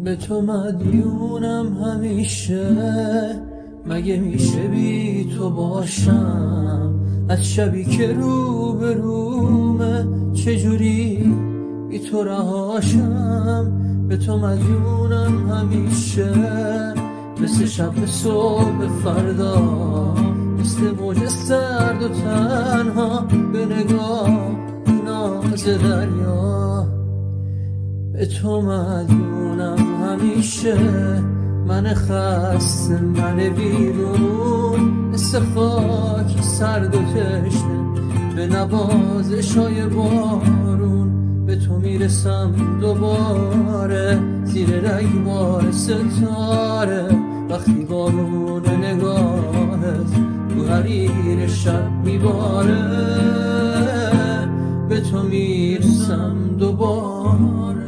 به تو مدیونم همیشه، مگه میشه بی تو باشم؟ از شبی که رو به رومه چجوری بی تو رهاشم؟ به تو مدیونم همیشه، مثل شب به صبح فردا، مثل موج سرد و تنها به نگاه ناز دریا. به تو مدیونم همیشه، من خسته، من بیرون، مثل خاک سرد و تشنه به نوازش‌های بارون. به تو میرسم دوباره زیر رگبار ستاره، وقتی بارون نگاهت تو حریر شب میباره. به تو میرسم دوباره.